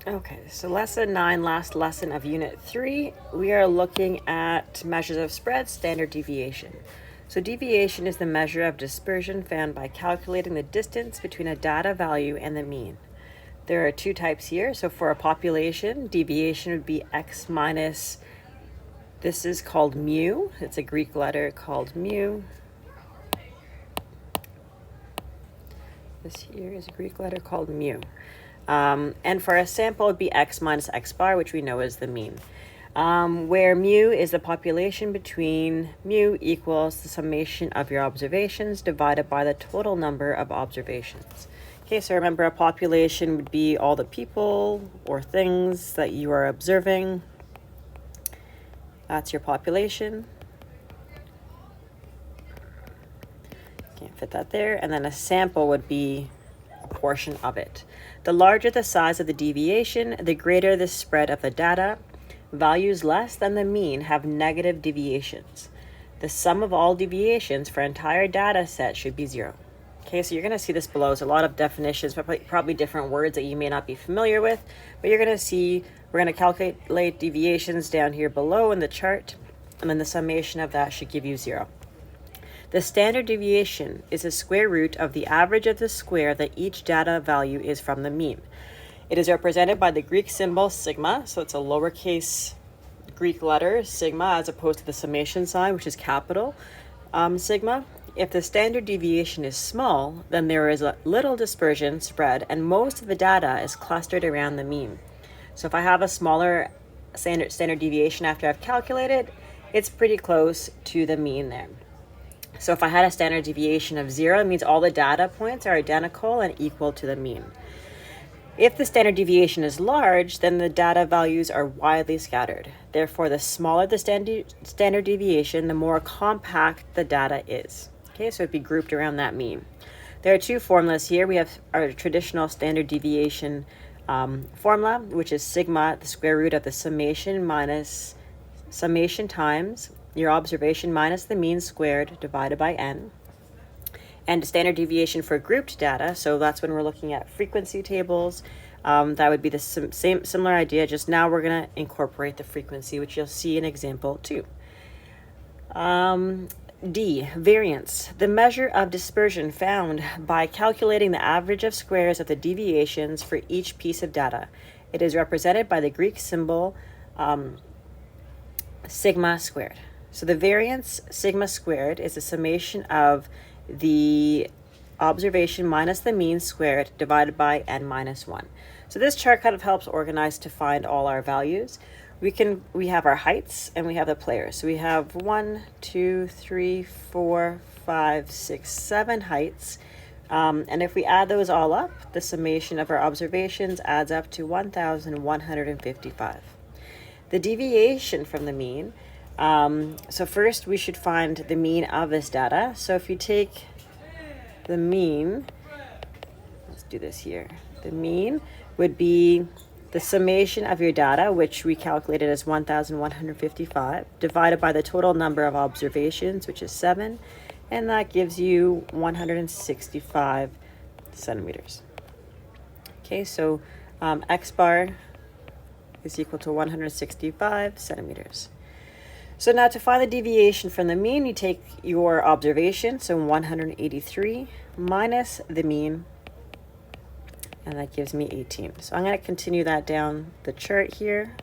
Okay, so lesson 9, last lesson of unit 3, we are looking at measures of spread, standard deviation. So deviation is the measure of dispersion found by calculating the distance between a data value and the mean. There are two types here. So for a population, deviation would be x minus, this is called mu. It's a Greek letter called mu. This here is a Greek letter called mu. And for a sample, it would be x minus x bar, which we know is the mean. Where mu is the population between mu equals the summation of your observations divided by the total number of observations. Okay, so remember a population would be all the people or things that you are observing. That's your population. Can't fit that there. And then a sample would be a portion of it. The larger the size of the deviation, the greater the spread of the data. Values less than the mean have negative deviations. The sum of all deviations for entire data set should be 0. Okay, so you're going to see this below. There's a lot of definitions, probably different words that you may not be familiar with, but you're going to see, we're going to calculate deviations down here below in the chart, and then the summation of that should give you 0. The standard deviation is the square root of the average of the square that each data value is from the mean. It is represented by the Greek symbol sigma, so it's a lowercase Greek letter, sigma, as opposed to the summation sign, which is capital sigma. If the standard deviation is small, then there is a little dispersion spread, and most of the data is clustered around the mean. So if I have a smaller standard deviation after I've calculated, it's pretty close to the mean there. So if I had a standard deviation of 0, it means all the data points are identical and equal to the mean. If the standard deviation is large, then the data values are widely scattered. Therefore, the smaller the standard deviation, the more compact the data is. Okay, so it'd be grouped around that mean. There are two formulas here. We have our traditional standard deviation formula, which is sigma, the square root of the summation times your observation minus the mean squared divided by n. And standard deviation for grouped data, so that's when we're looking at frequency tables. That would be the similar idea, just now we're going to incorporate the frequency, which you'll see in example 2. D, variance, the measure of dispersion found by calculating the average of squares of the deviations for each piece of data. It is represented by the Greek symbol sigma squared. So the variance, sigma squared, is the summation of the observation minus the mean squared divided by n minus 1. So this chart kind of helps organize to find all our values. We have our heights and we have the players. So we have 1, 2, 3, 4, 5, 6, 7 heights. And if we add those all up, the summation of our observations adds up to 1,155. The deviation from the mean, so first we should find the mean of this data. So if you take the mean, let's do this here. The mean would be the summation of your data, which we calculated as 1,155, divided by the total number of observations, which is 7, and that gives you 165 centimeters. Okay, so x bar is equal to 165 centimeters. So now to find the deviation from the mean, you take your observation, so 183 minus the mean, and that gives me 18. So I'm going to continue that down the chart here.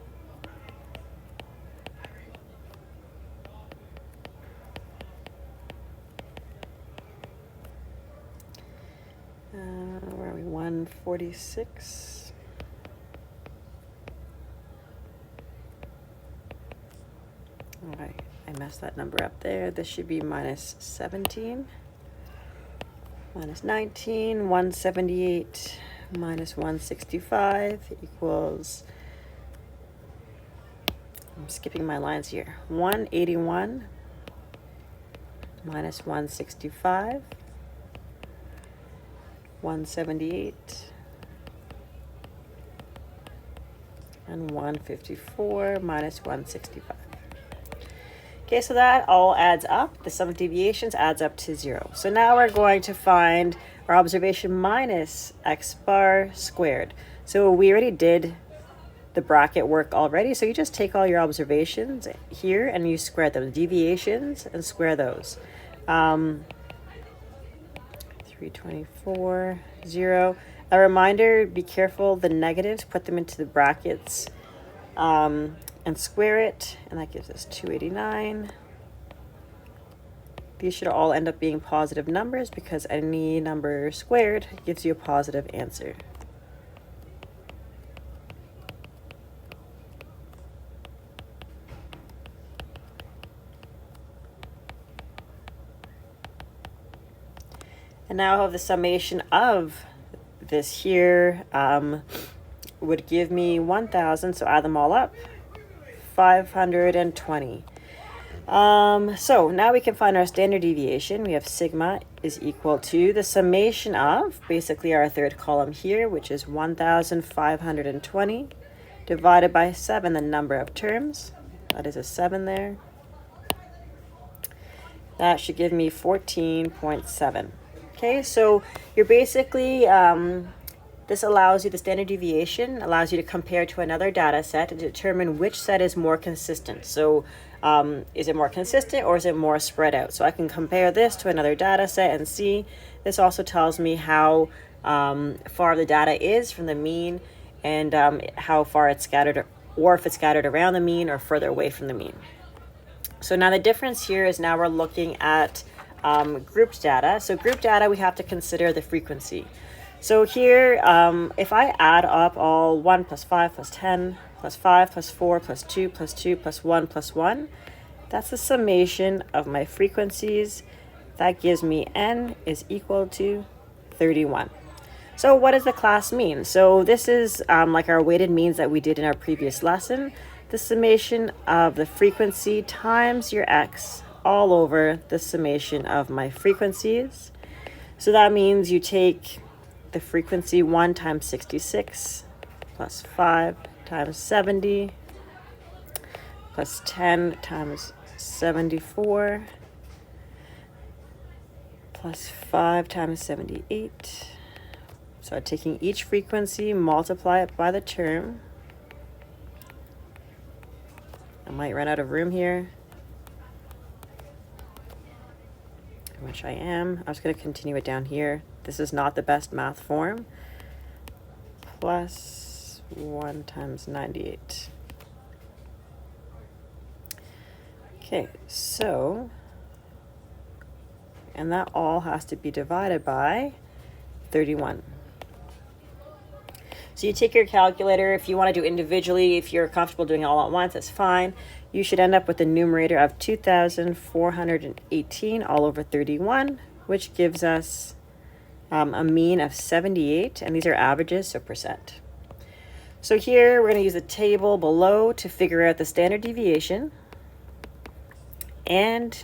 Where are we? 146. All right, I messed that number up there. This should be minus 17, minus 19, 178 minus 165 equals, I'm skipping my lines here, 181 minus 165, 178, and 154 minus 165. Okay, so that all adds up. The sum of deviations adds up to 0. So now we're going to find our observation minus x bar squared. So we already did the bracket work already. So you just take all your observations here and you square them, deviations, and square those. 324, 0. A reminder, be careful the negatives, put them into the brackets and square it, and that gives us 289. These should all end up being positive numbers because any number squared gives you a positive answer. And now I have the summation of this here would give me 1,000, so add them all up, 520. So now we can find our standard deviation. We have sigma is equal to the summation of basically our third column here, which is 1,520 divided by 7, the number of terms. That is a 7 there. That should give me 14.7. Okay, so you're basically, this allows you, the standard deviation allows you to compare to another data set and determine which set is more consistent. So is it more consistent or is it more spread out? So I can compare this to another data set and see. This also tells me how far the data is from the mean and how far it's scattered, or if it's scattered around the mean or further away from the mean. So now the difference here is now we're looking at grouped data. So grouped data, we have to consider the frequency. So here, if I add up all 1 plus 5 plus 10 plus 5 plus 4 plus 2 plus 2 plus 1 plus 1, that's the summation of my frequencies. That gives me n is equal to 31. So what does the class mean? So this is like our weighted means that we did in our previous lesson. The summation of the frequency times your x all over the summation of my frequencies. So that means you take the frequency 1 times 66 plus 5 times 70 plus 10 times 74 plus 5 times 78. So taking each frequency, multiply it by the term. I might run out of room here, which I am. I was going to continue it down here. This is not the best math form. Plus 1 times 98. Okay, so, and that all has to be divided by 31. So you take your calculator. If you want to do individually, if you're comfortable doing it all at once, that's fine. You should end up with a numerator of 2,418 all over 31, which gives us a mean of 78, and these are averages, so percent. So here we're going to use the table below to figure out the standard deviation and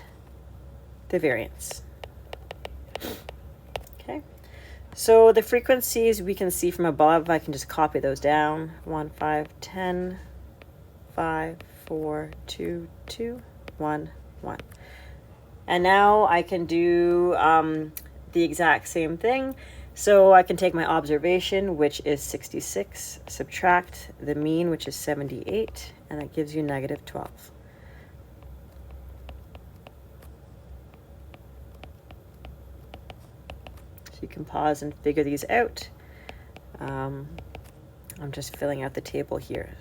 the variance. Okay. So the frequencies we can see from above, I can just copy those down. 1, 5, 10, 5, 4, 2, 2, 1, 1. And now I can do the exact same thing. So I can take my observation, which is 66, subtract the mean, which is 78, and that gives you negative 12. You can pause and figure these out. I'm just filling out the table here.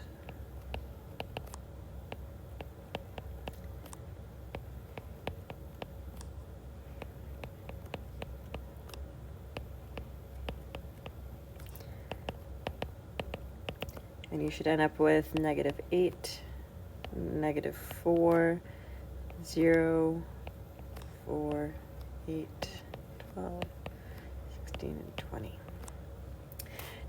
And you should end up with negative 8, negative 4, 0, 4, 8, 12, and 20.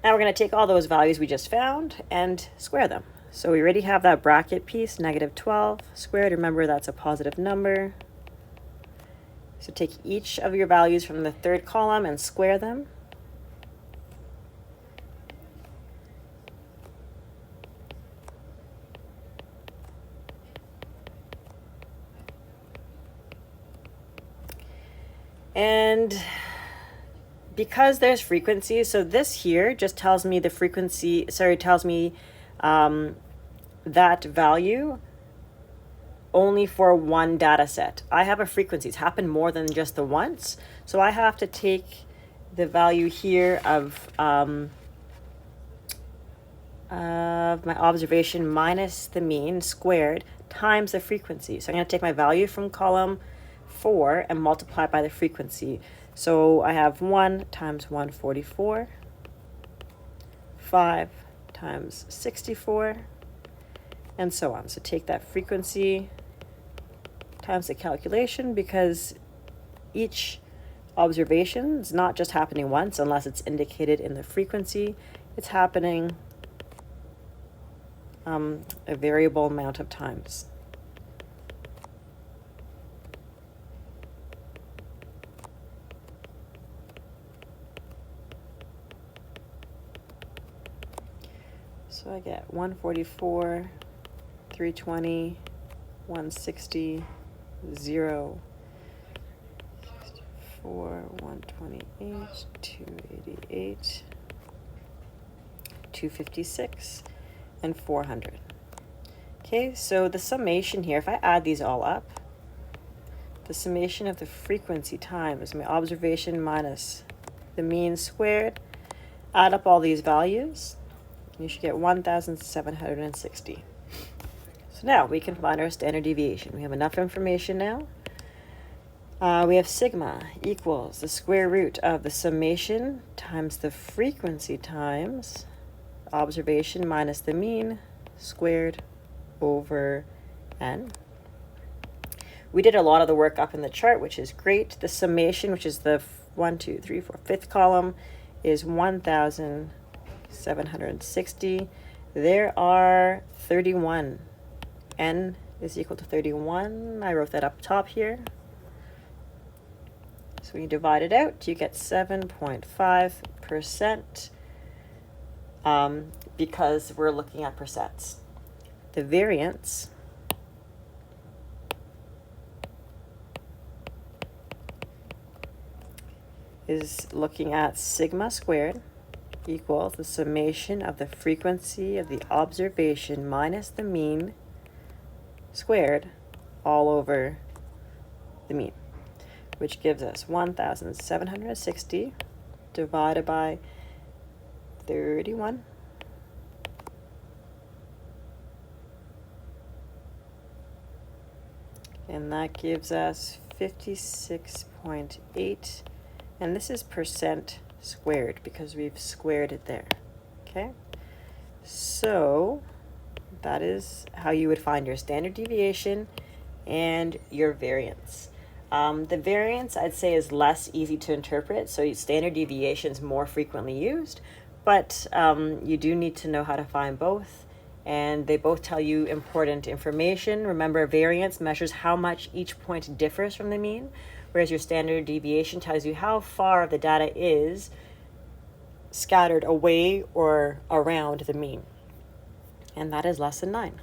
Now we're going to take all those values we just found and square them. So we already have that bracket piece, negative 12 squared. Remember, that's a positive number. So take each of your values from the third column and square them. And because there's frequencies, so this here just tells me the frequency, tells me that value only for one data set. I have a frequency. It's happened more than just the once. So I have to take the value here of my observation minus the mean squared times the frequency. So I'm going to take my value from column 4 and multiply by the frequency. So I have 1 times 144, 5 times 64, and so on. So take that frequency times the calculation, because each observation is not just happening once unless it's indicated in the frequency. It's happening a variable amount of times. So I get 144, 320, 160, 0, 64, 128, 288, 256, and 400. Okay, so the summation here, if I add these all up, the summation of the frequency times my observation minus the mean squared, add up all these values, you should get 1,760. So now we can find our standard deviation. We have enough information now. We have sigma equals the square root of the summation times the frequency times observation minus the mean squared over n. We did a lot of the work up in the chart, which is great. The summation, which is the 1, 2, 3, 4, 5th column, is 1,760. There are 31. N is equal to 31. I wrote that up top here. So when you divide it out, you get 7.5%, because we're looking at percents. The variance is looking at sigma squared equals the summation of the frequency of the observation minus the mean squared all over the mean, which gives us 1,760 divided by 31. And that gives us 56.8. And this is percent squared because we've squared it there. Okay? So that is how you would find your standard deviation and your variance. The variance, I'd say, is less easy to interpret, so standard deviation is more frequently used, but you do need to know how to find both, and they both tell you important information. Remember, variance measures how much each point differs from the mean, whereas your standard deviation tells you how far the data is scattered away or around the mean. And that is lesson 9.